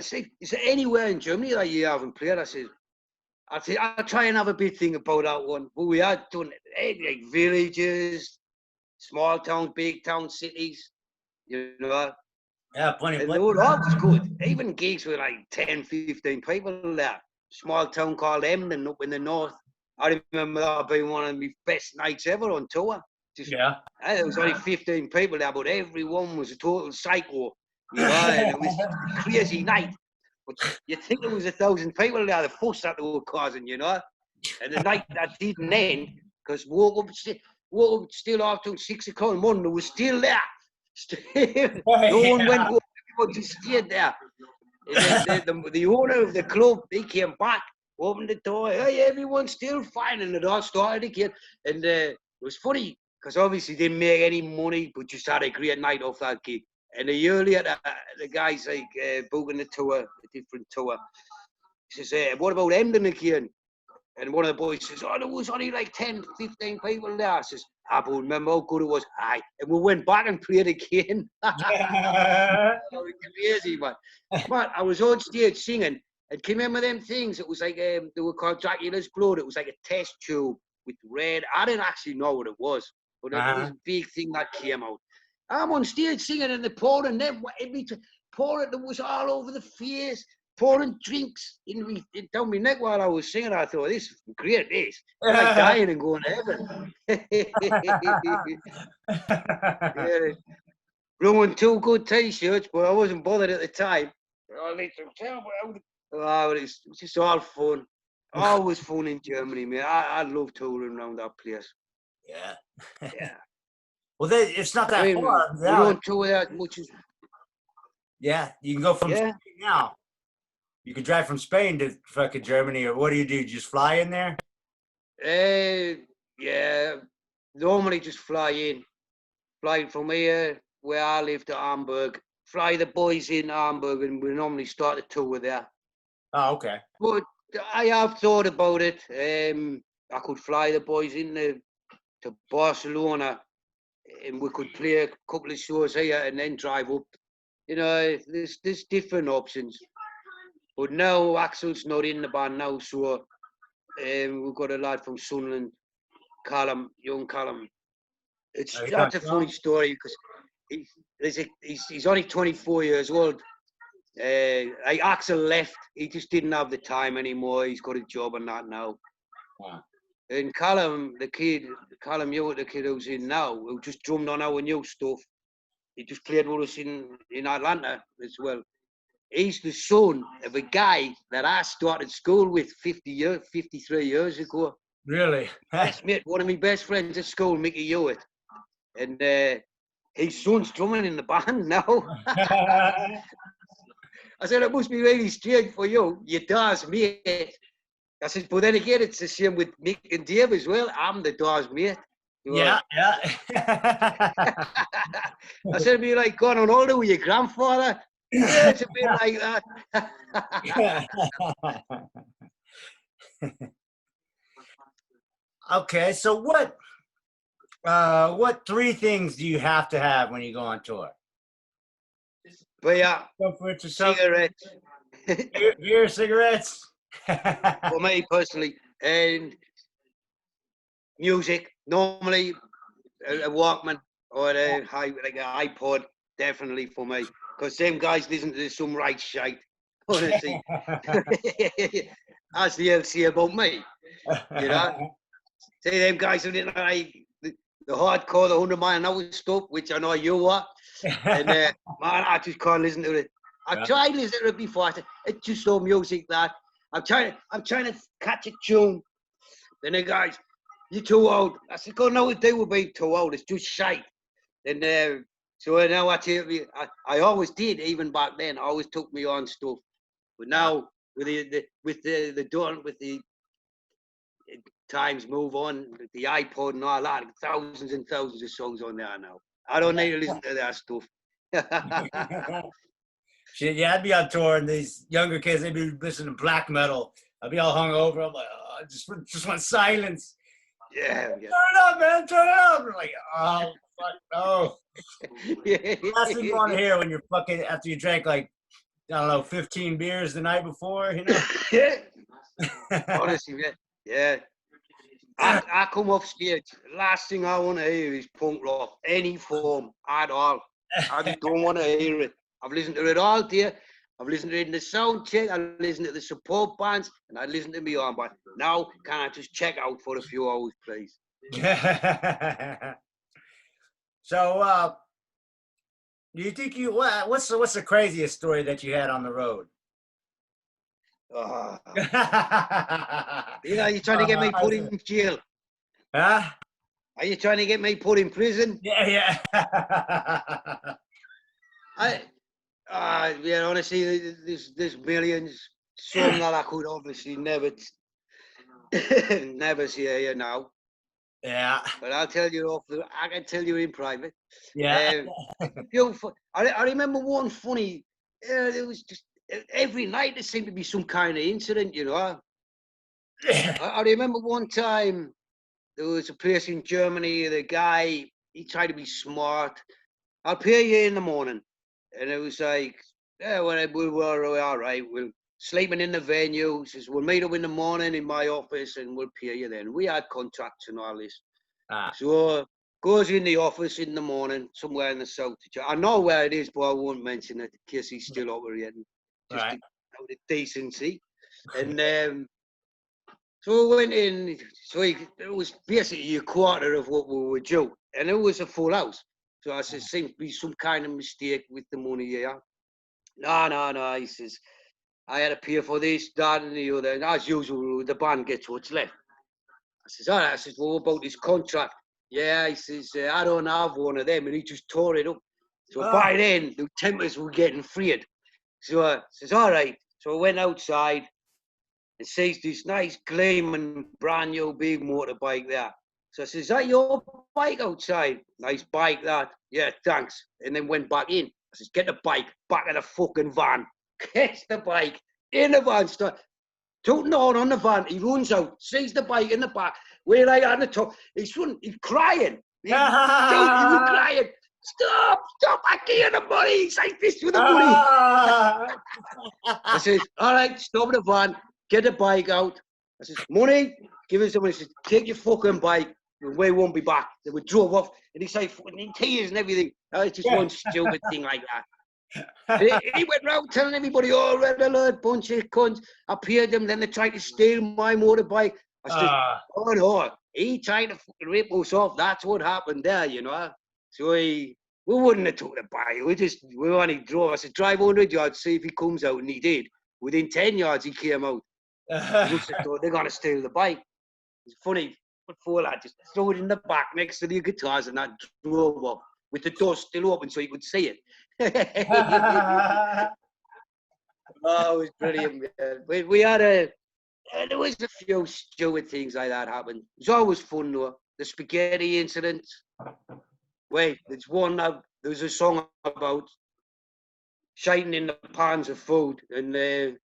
See, is there anywhere in Germany that you haven't played? I said, I'll try and have a big thing about that one. But we had done like villages, small towns, big town cities, Yeah, plenty. And they were always good. Even gigs with like 10, 15 people there. Small town called Emden up in the north. I remember that being one of my best nights ever on tour. There was only 15 people there, but everyone was a total psycho, and it was a crazy night. But you'd think there was 1,000 people there, the fuss that they were causing, And the night that didn't end, because woke up still after 6 o'clock in the morning, they were still there. No one went home, everyone just stayed there. The owner of the club, he came back, opened the door, hey, everyone's still fine, and it all started again. And it was funny, because obviously didn't make any money, but just had a great night off that gig. And a year later, the guy's like booking a tour, a different tour. He says, what about Emden again? And one of the boys says, there was only like 10, 15 people there. I says, I don't remember how good it was. Aye. And we went back and played again. That was crazy, man. But I was on stage singing, and can you remember them things? It was like, they were called Dracula's Blood. It was like a test tube with red. I didn't actually know what it was, but it was a big thing that came out. I'm on stage singing, and they're pouring them, pouring, it was all over the face. Pouring drinks down my neck while I was singing. I thought, this is great, this. I'm like dying and going to heaven. Yeah. Ruined 2 good t-shirts, but I wasn't bothered at the time. It's just all fun. Always fun in Germany, man. I love touring around that place. Yeah. Well, it's not that far. We don't tour that much. Yeah, you can go from Spain now. You could drive from Spain to fucking Germany, or what do? You just fly in there? Yeah. Normally just fly in. Fly from here, where I live, to Hamburg. Fly the boys in Hamburg, and we normally start the tour there. Oh, okay. But I have thought about it. I could fly the boys in to Barcelona, and we could play a couple of shows here and then drive up. There's different options. But now Axel's not in the band now, so we've got a lad from Sunderland, young Callum. That's a funny story, because he's only 24 years old. Axel left. He just didn't have the time anymore. He's got a job and that now. Wow. And Callum, the kid who's in now, who just drummed on our new stuff, he just played with us in Atlanta as well. He's the son of a guy that I started school with 53 years ago. Really? One of my best friends at school, Mickey Hewitt. And his son's drumming in the band now. I said, it must be really strange for you. Your dad's mate. I said, but then again, it's the same with Mick and Dave as well. I'm the dad's mate. Yeah. I said, be like going on holiday with your grandfather. Yeah, it's a bit like that. Okay, so what 3 things do you have to have when you go on tour? But yeah, cigarettes. Beer, cigarettes. For me personally, and music. Normally, a Walkman or like an iPod, definitely for me. Because them guys listen to some right shite, honestly. That's the LC about me, See, them guys who didn't like the hardcore, the 100 mile an hour stuff, which I know you are. And man, I just can't listen to it. I've tried listening to it before. It's just so music that I'm trying to catch a tune. Then the guys, you're too old. I said, God, no, it do with being too old. It's just shite. And so now I always did, even back then. I always took me on stuff. But now with the times move on, the iPod and all that, thousands and thousands of songs on there now. I don't need to listen to that stuff. Shit, yeah, I'd be on tour, and these younger kids, they'd be listening to black metal. I'd be all hungover. I'm like, I just want silence. Yeah. Turn it up, man. Turn it up. I'm like, oh, fuck, no. Last thing you want to hear when you're fucking, after you drank like I don't know, 15 beers the night before, you know? Yeah, honestly, man. Yeah. I come off stage. Last thing I want to hear is punk rock, any form at all. I just don't want to hear it. I've listened to it all day. I've listened to it in the sound check. I listened to the support bands, and I listened to me on. But now, can I just check out for a few hours, please? So, do you think what's the craziest story that you had on the road? Oh, you're trying to get me put in jail. Huh? Are you trying to get me put in prison? Yeah. Yeah, honestly, there's millions. Some that I could obviously never never see here now. Yeah. But I'll tell you I can tell you in private. Yeah. I remember one funny. It was just every night there seemed to be some kind of incident, you know. I remember one time there was a place in Germany. The guy, he tried to be smart. I'll pay you in the morning, and it was like, yeah, well, we were all right. We're sleeping in the venue. He says we'll meet up in the morning in my office, and we'll pay you then. We had contracts and all this. So goes in the office in the morning, somewhere in the south. I know where it is, but I won't mention it in case he's still operating, just out of decency. And so we went in. So it was basically a quarter of what we were due, and it was a full house. So I said, seems to be some kind of mistake with the money here. No. He says, I had to pay for this, that, and the other. And as usual, the band gets what's left. I says, all right. I says, well, what about this contract? Yeah, he says, I don't have one of them. And he just tore it up. So by then, the tempers were getting freed. So I says, all right. So I went outside and sees this nice gleaming brand new big motorbike there. So I says, is that your bike outside? Nice bike that. Yeah, thanks. And then went back in. I says, get the bike back in the fucking van. Gets the bike in the van, start tooting on the van. He runs out, sees the bike in the back. We're like on the top. He's crying. He was crying. Stop, I can't the money. He's like this with the money. I says, all right, stop the van, get the bike out. I says, money, give us the money. He says, take your fucking bike. We won't be back. Then we drove off, and he's like, in tears and everything. It's just one stupid thing like that. He went round telling everybody, oh, red alert, bunch of cunts. I paid them, then they tried to steal my motorbike. I said, oh no, he tried to fucking rip us off. That's what happened there, you know. So we wouldn't have took the bike. We only drove. I said, drive 100 yards, see if he comes out, and he did. Within 10 yards, he came out. He must have thought they're going to steal the bike. It's funny. Before that, just throw it in the back next to the guitars and that drove off with the door still open so you could see it. Oh, it was brilliant, man. We had there was a few stupid things like that happen. It was always fun, though. The spaghetti incident. Wait, there's one now. There's a song about shiting in the pans of food, and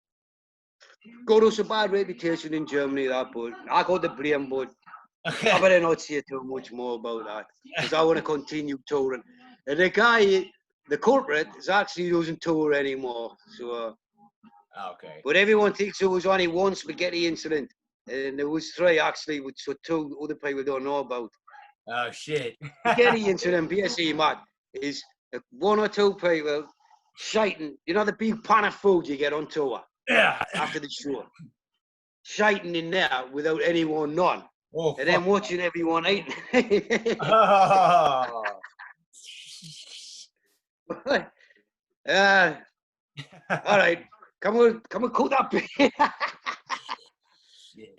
got us a bad reputation in Germany, that, but I got the blame, but I better not say too much more about that, because I want to continue touring. And the guy, the culprit, actually doesn't tour anymore, so... Okay. But everyone thinks there was only one spaghetti incident, and there was 3 actually, which two other people don't know about. Oh shit. Spaghetti incident, basically, Matt, is 1 or 2 people shiting. You know the big pan of food you get on tour? Yeah. After the show. Shiting in there without anyone knowing. Oh, and then watching everyone eating. Oh. All right. Come on, cook that bit.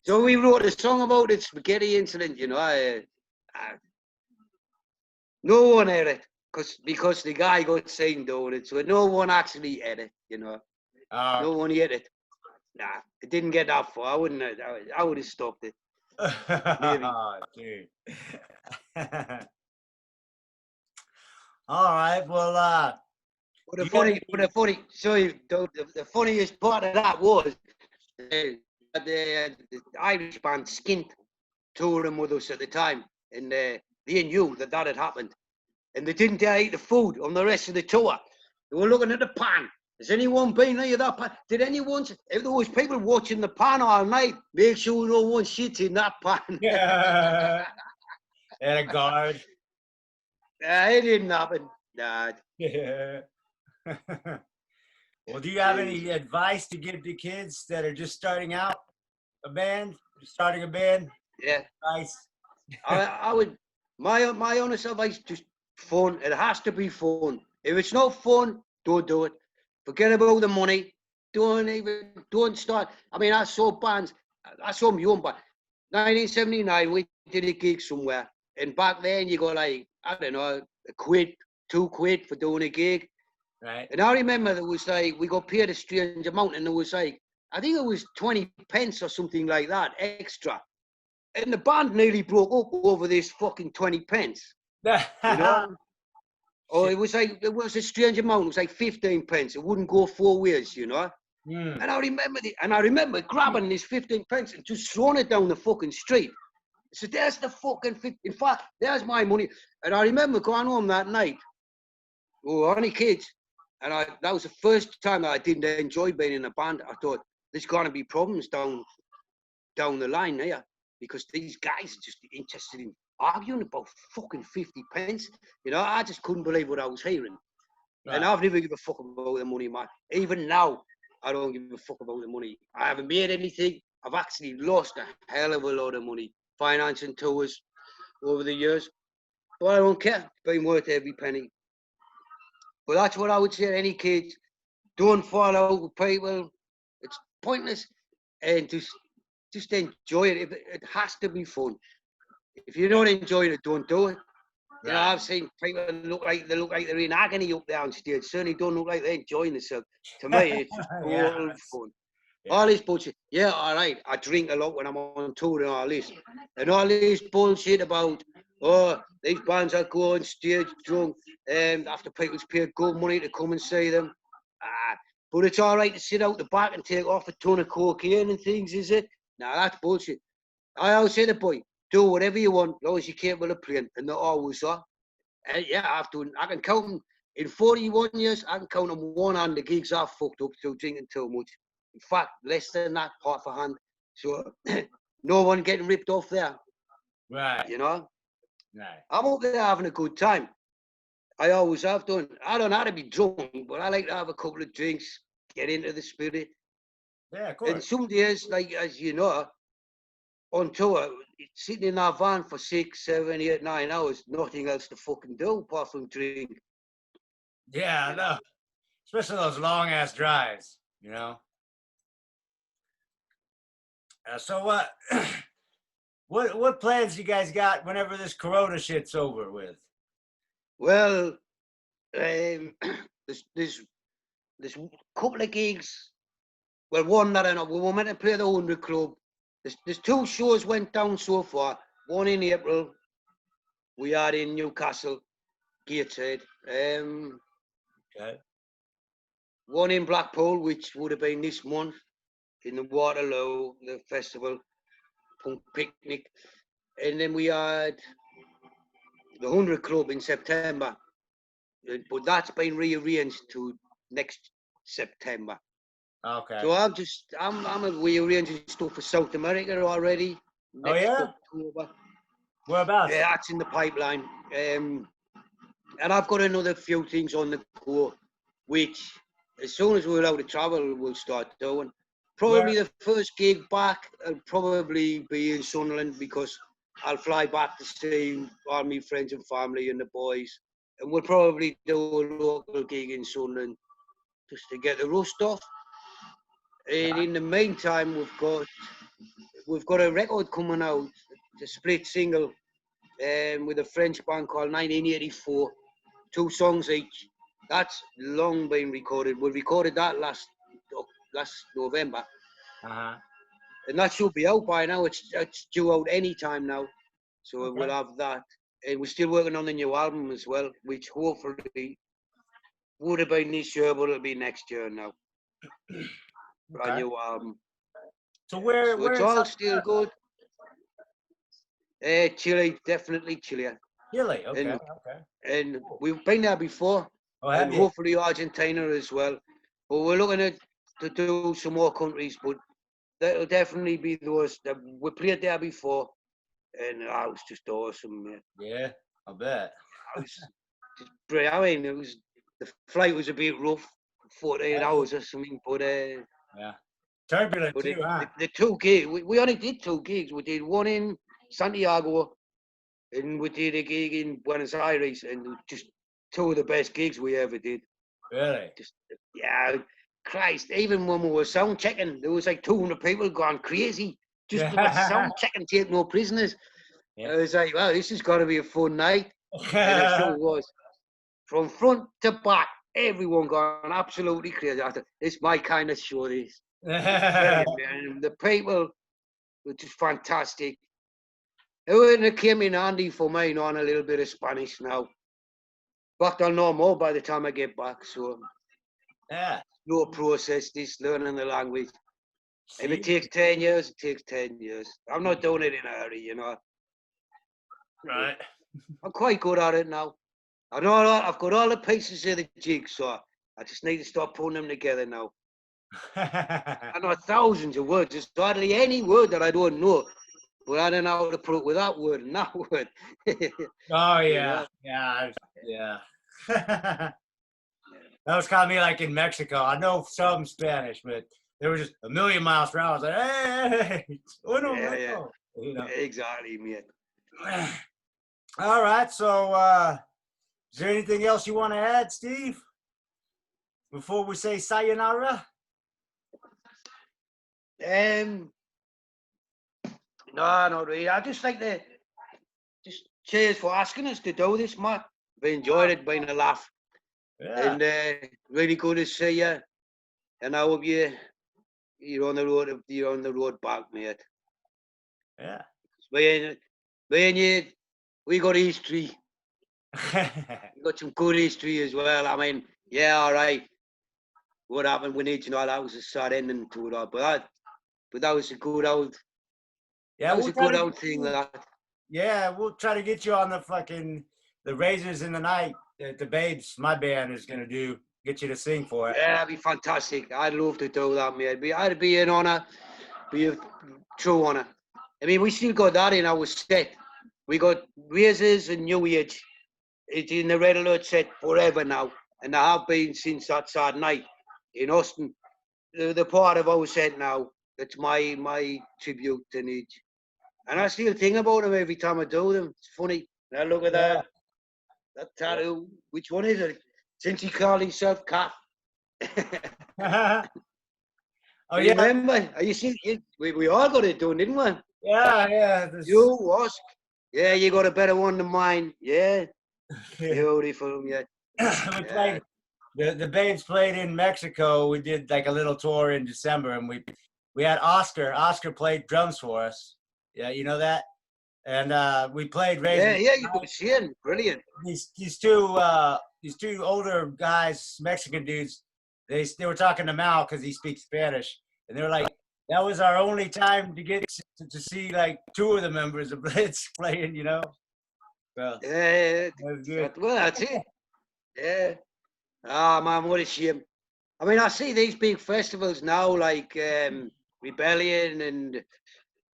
So we wrote a song about it, spaghetti incident, you know. No one heard it because the guy got seen doing it, so no one actually heard it, you know. No one heard it. Nah, it didn't get that far. I wouldn't have. I would have stopped it. Maybe. Oh, dude. All right. Well, But the funniest part of that was the Irish band Skint touring with us at the time, and they knew that had happened, and they didn't dare eat the food on the rest of the tour. They were looking at the pan Has anyone been near that pan? Did anyone, if there was people watching the pan all night, make sure no one shits in that pan. Yeah. And a guard. It didn't happen. Nah. Yeah. Well, do you have any advice to give to kids that are just starting out a band, starting a band? Yeah. Advice. I would, my honest advice, just fun. It has to be fun. If it's not fun, don't do it. Forget about the money. Don't start. I mean, I saw bands, I saw my own band. 1979, we did a gig somewhere. And back then, you got like, I don't know, £1, £2 for doing a gig. Right. And I remember there was like, we got paid a strange amount, and there was like, I think it was 20 pence or something like that extra. And the band nearly broke up over this fucking 20 pence. You know? Or it was a strange amount. It was like 15 pence. It wouldn't go 4 ways, you know? Mm. And I remember grabbing this 15 pence and just throwing it down the fucking street. So there's the fucking, in fact, there's my money. And I remember going home that night. We were only kids. And that was the first time that I didn't enjoy being in a band. I thought, there's going to be problems down the line here. Because these guys are just interested in arguing about fucking 50 pence. You know, I just couldn't believe what I was hearing. Right. And I've never given a fuck about the money, man. Even now, I don't give a fuck about the money. I haven't made anything. I've actually lost a hell of a lot of money financing tours over the years. But I don't care. It's been worth every penny. But that's what I would say to any kids. Don't fall out with people. It's pointless. And just enjoy it. It has to be fun. If you don't enjoy it, don't do it. You know, I've seen people look like they're in agony up there on stage. Certainly don't look like they're enjoying themselves. To me, it's just total fun. Yeah. All this bullshit. Yeah, all right. I drink a lot when I'm on tour and all this. And all this bullshit about, oh, these bands are going stage drunk after people's paid good money to come and see them. But it's all right to sit out the back and take off a ton of cocaine and things, is it? Nah, that's bullshit. I always say to the boy, do whatever you want, as long as you're capable of playing. And they always are. And yeah, I can count them. In 41 years, I can count them one hand the gigs I've fucked up through drinking too much. In fact, less than that, half a hand. So no one getting ripped off there. Right. You know? Right. I'm up there having a good time. I always have done. I don't know how to be drunk, but I like to have a couple of drinks, get into the spirit. Yeah, of course. And some days, like, as you know, on tour, sitting in that van for 6, 7, 8, 9 hours, nothing else to fucking do apart from drink. Yeah, I know. Especially those long ass drives, you know. So what plans you guys got whenever this Corona shit's over with? Well, there's a couple of gigs. Well, one that I know, we were meant to play the 100 Club. There's 2 shows went down so far. One in April, we had in Newcastle, Gateshead. Okay. One in Blackpool, which would have been this month, in the Waterloo, the festival, punk picnic. And then we had the 100 Club in September. But that's been rearranged to next September. Okay. So I'm rearranging stuff for South America already. Next October. Whereabouts? Yeah, that's in the pipeline. And I've got another few things on the go, which as soon as we're allowed to travel, we'll start doing. Probably the first gig back will probably be in Sunderland because I'll fly back to see all my friends and family and the boys. And we'll probably do a local gig in Sunderland just to get the rust off. And in the meantime, we've got a record coming out, a split single, with a French band called 1984, 2 songs each. That's long been recorded. We recorded that last November. And that should be out by now. It's due out any time now. So we'll have that. And we're still working on the new album as well, which hopefully would have been this year, but it'll be next year now. Brand new album. So where it's all still good. Chile, definitely Chile. Chile, okay, and we've been there before. Oh, have and you? hopefully Argentina as well. But we're looking at to do some more countries, but that'll definitely be those that we played there before, and it was just awesome, man. Yeah, I bet. I was just brilliant. I mean, it was the flight was a bit rough, 48 hours or something, but Yeah. Turbulent too, huh? the 2 gigs, we only did 2 gigs. We did one in Santiago, and we did a gig in Buenos Aires, and just two of the best gigs we ever did. Really? Just yeah, Christ! Even when we were sound checking, there was like 200 people going crazy just for sound checking, take no prisoners. Yeah. I was like, well, this has got to be a fun night, and it sure was. From front to back, everyone gone absolutely crazy. I thought, it's my kind of show. This brilliant, man. The people were just fantastic. It came in handy for me knowing a little bit of Spanish now. But I'll know more by the time I get back. So, Yeah. no process, this learning the language. If it takes 10 years, it takes 10 years. I'm not doing it in a hurry, you know. Right. I'm quite good at it now. I know I've got all the pieces of the jigsaw. I just need to start putting them together now. I know thousands of words. There's hardly any word that I don't know. But I don't know how to put it with that word and that word. Oh You yeah, know? yeah. That was kind of me like in Mexico. I know some Spanish, but they were just a million miles per hour. I was like, hey, uno, Yeah. you know. Exactly, mate. All right. So, is there anything else you want to add, Steve, before we say sayonara? No, not really. I just like to just cheers for asking us to do this, Matt. We enjoyed it, been a laugh, Yeah. and really good to see you. And I hope you're on the road back, mate. Yeah. Me and you, we got history. We got some good history as well. I mean, yeah, all right. What happened with each that was a sad ending to it all, but that was a good old Yeah, we'll try to get thing. you, That yeah, we'll try to get you on the Razors in the Night that the Babes, my band, is gonna do. Get you to sing for it. yeah, that'd be fantastic. I'd love to do that, mate. I'd be an honour, be a true honour. I mean, we still got that in our set. We got Razors and New Age. It's in the Red Alert set forever now, and I have been since that sad night in Austin. The part of our set now. That's my tribute to Nidge. And I still think about them every time I do them. It's funny. Now look at Yeah. that tattoo. Which one is it? Since he called himself Cat. Oh yeah, Remember? You see, we all got it done, didn't we? yeah. You, Wask. Yeah, you got a better one than mine. Yeah. Beautiful, yeah. We played the Babes played in Mexico. We did like a little tour in December, and we had Oscar. Oscar played drums for us. Yeah, you know that. And we played Razors. Yeah, you could see it. Brilliant. These two older guys, Mexican dudes, they were talking to Mal because he speaks Spanish, and they were like, that was our only time to get to see like two of the members of Blitz playing, you know. So Yeah, that was good. well, that's it. Yeah. Ah, man, what a shame. I mean, I see these big festivals now, like Rebellion and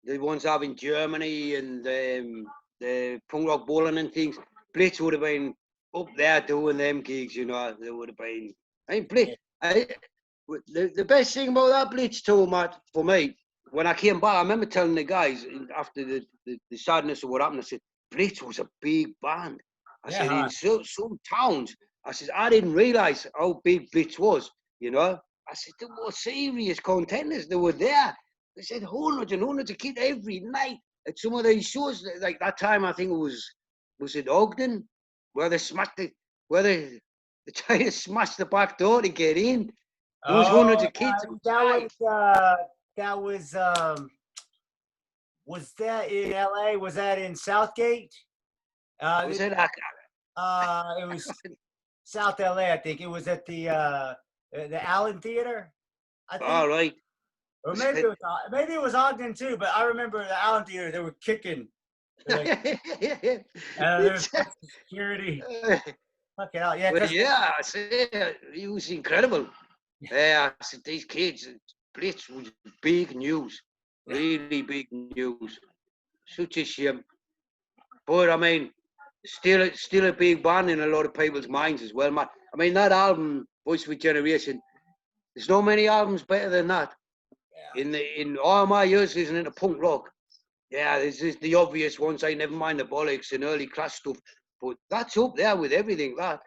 the ones out in Germany and the punk rock bowling and things. Blitz would have been up there doing them gigs, you know. They would have been. I mean, Blitz. The best thing about that Blitz tour, Matt, for me, when I came back, I remember telling the guys after the sadness of what happened, I said, Blitz was a big band. I said, in some towns, I said, I didn't realise how big Blitz was, you know. I said, they were serious contenders. They were there. They said hundreds and hundreds of kids every night at some of these shows. Like that time, I think was it Ogden, where they tried to smash the back door to get in. There was hundreds of kids. That was that in LA? Was that in Southgate? Was it? It was South LA, I think. It was at the Allen Theater, I think. All right. Or maybe it was Ogden too, but I remember the Allen Theater, they were kicking. Like, there's security. Fuck it out. Yeah, well, yeah, I see, it was incredible. Yeah, I said, these kids, Blitz was big news, Yeah. really big news. Such a shame. But I mean, still a big band in a lot of people's minds as well, man. I mean, that album, Voice of a Generation, there's not many albums better than that. Yeah. In all my years listening to punk rock, yeah, this is the obvious ones. I never mind the bollocks and early Clash stuff, but that's up there with everything. That I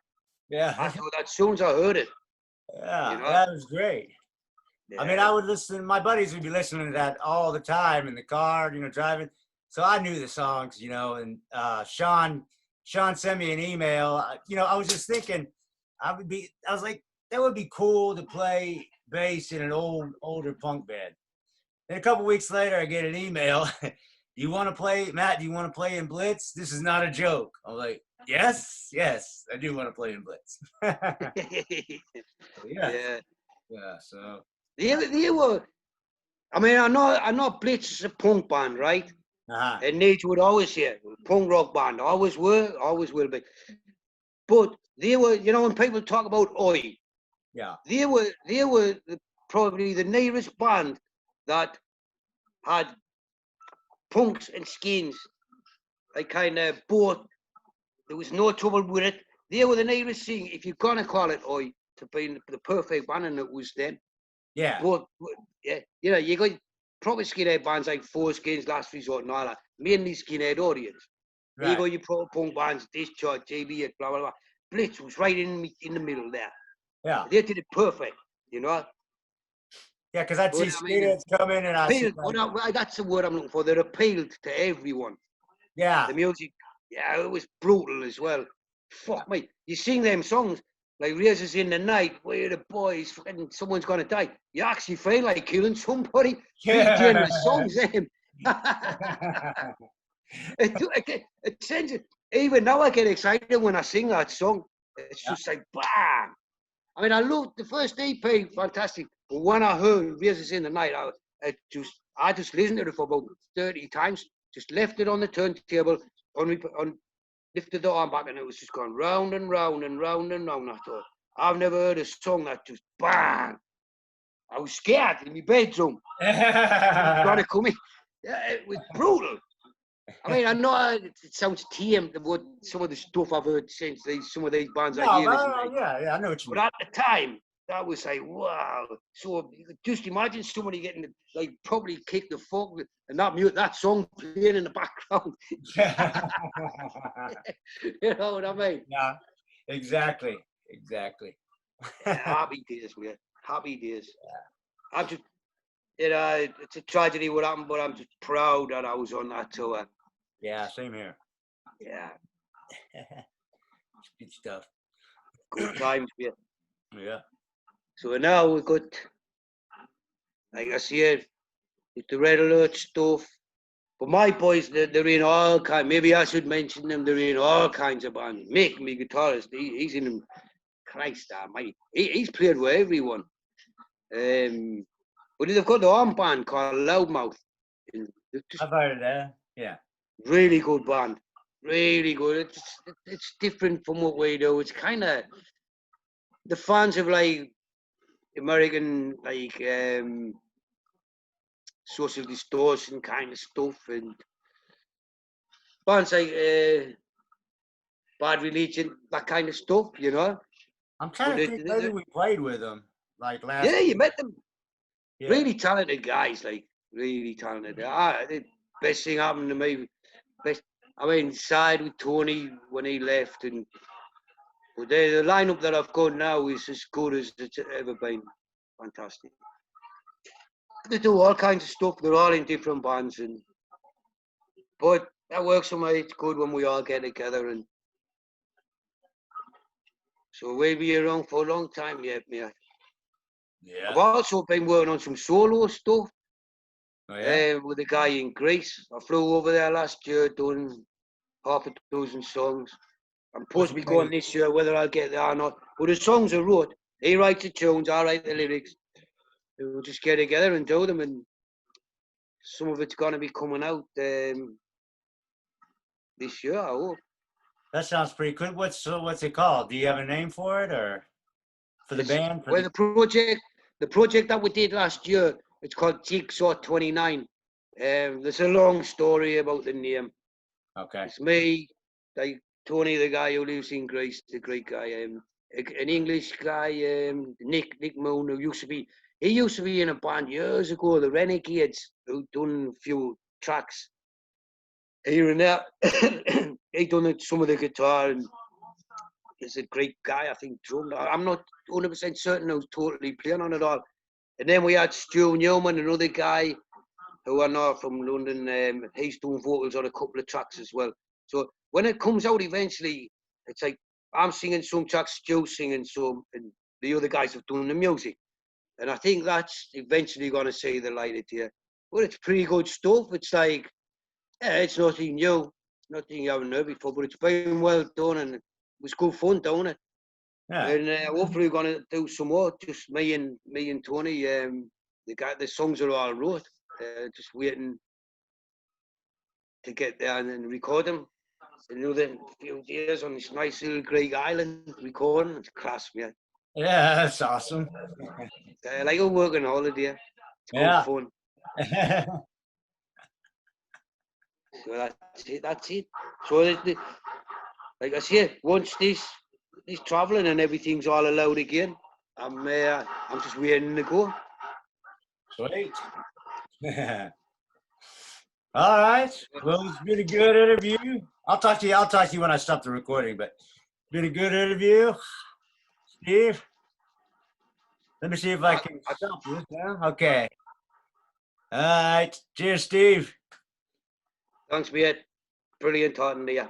Yeah. thought that as soon as I heard it, you Yeah. know. That was great. I mean, Yeah, I would listen, my buddies would be listening to that all the time in the car, driving. So I knew the songs, and Sean sent me an email. I was just thinking, I was like, that would be cool to play bass in an older punk band. Then a couple weeks later, I get an email. Do you want to play, Matt? Do you want to play in Blitz? This is not a joke. I'm like, yes, I do want to play in Blitz. Yeah, yeah. yeah. So, They were. I mean, I know Blitz is a punk band, right? uh-huh. And Nate would always say punk rock band, always were, always will be. But they were, when people talk about Oi, Yeah. they were probably the nearest band that had punks and skins, like kind of both. There was no trouble with it. They were the nearest thing, if you're gonna call it Oi, to being the perfect band, and it was them. Yeah. But yeah, you got proper skinhead bands like Four Skins, Last Resort, and all that. Mainly skinhead audience. Then you Right. got your proper punk bands, Discharge, JB, blah blah blah. Blitz was right in the middle there. Yeah. They did it perfect, you know. Yeah. Because I'd see But I mean, skinheads come in and I see appealed. like, That's the word I'm looking for. They appealed to everyone. yeah. The music, yeah, it was brutal as well. Yeah. Fuck me, you sing them songs like Razors in the Night, where the boys, fucking someone's gonna die. You actually feel like killing somebody. Pretty dangerous songs, them. it sends it. Even now, I get excited when I sing that song. It's Yeah. just like bam. I mean, I loved the first EP, fantastic. But when I heard Razors in the Night, I just listened to it for about 30 times. Just left it on the turntable, lifted the arm back, and it was just going round and round and round and round. I thought, I've never heard a song that just bang. I was scared in my bedroom. Someone's gonna come in. Yeah, it was brutal. I mean, I know it sounds tame, what some of the stuff I've heard since some of these bands I No, hear but is like. yeah, I know what you But mean. at the time, that was like, wow. So you could just imagine somebody getting like probably kick the fuck and that song playing in the background. You know what I mean? Yeah, exactly, exactly. Happy days, man. Happy days. I'm just, it's a tragedy what happened, but I'm just proud that I was on that tour. Yeah, same here. Yeah, Good stuff. good times, man. Yeah. So now we got, like I said, with the red alert stuff. But my boys, they're in all kinds. Maybe I should mention them. They're in all kinds of bands. Mick, my guitarist, he's in them. Christ almighty. He's played with everyone. But they've got their own band called Loudmouth. Just I've heard of that. Yeah. really good band. Really good. It's different from what we do. It's kind of the fans of like American social distortion kind of stuff, and bands like Bad Religion, that kind of stuff, you know. I'm trying But to think. Maybe we played with them like yeah, last you year. met them. Yeah. Really talented guys, like really talented. The best thing happened to me. I mean, side with Tony when he left, and but the lineup that I've got now is as good as it's ever been. Fantastic. They do all kinds of stuff. They're all in different bands, but that works for me. It's good when we all get together, and so we'll be around for a long time yet, mate. I've Yeah. also been working on some solo stuff Oh yeah. with a guy in Greece. I flew over there last year doing half a dozen songs. I'm supposed What's to the be going name? this year, whether I'll get there or not. But the songs are wrote. He writes the tunes, I write the lyrics. We'll just get together and do them, and some of it's going to be coming out this year, I hope. That sounds pretty good. What's it called? Do you have a name for it or? For the band? Well, the project that we did last year, it's called Jigsaw 29. There's a long story about the name. Okay. It's me, like Tony, the guy who lives in Greece, the great guy, an English guy, Nick Moon, who used to be in a band years ago, the Renegades, who done a few tracks here and there. He done some of the guitar, and he's a great guy, I think, drummer. I'm not 100% certain who's totally playing on it all. And then we had Stu Newman, another guy who I know from London. He's doing vocals on a couple of tracks as well. So when it comes out eventually, it's like I'm singing some tracks, Stu's singing some, and the other guys have done the music. And I think that's eventually going to see the light of day. But it's pretty good stuff. It's like, yeah, it's nothing new. It's nothing you haven't heard before, but it's been well done and it was good fun doing it. Yeah. And hopefully we're going to do some more, just me and Tony. The songs are all wrote. Just waiting to get there and then record them. Another few days on this nice little Greek island recording. It's class, man. Yeah, that's awesome. Like a working holiday. It's Yeah. good fun. So that's it. So like I say, once this travelling and everything's all allowed again, I'm just waiting to go. Sweet. All right. Well, it's been a good interview. I'll talk to you when I stop the recording, but been a good interview. Steve, let me see if I can stop this now. Okay. All right. Cheers, Steve. Thanks, mate. Brilliant talking to you.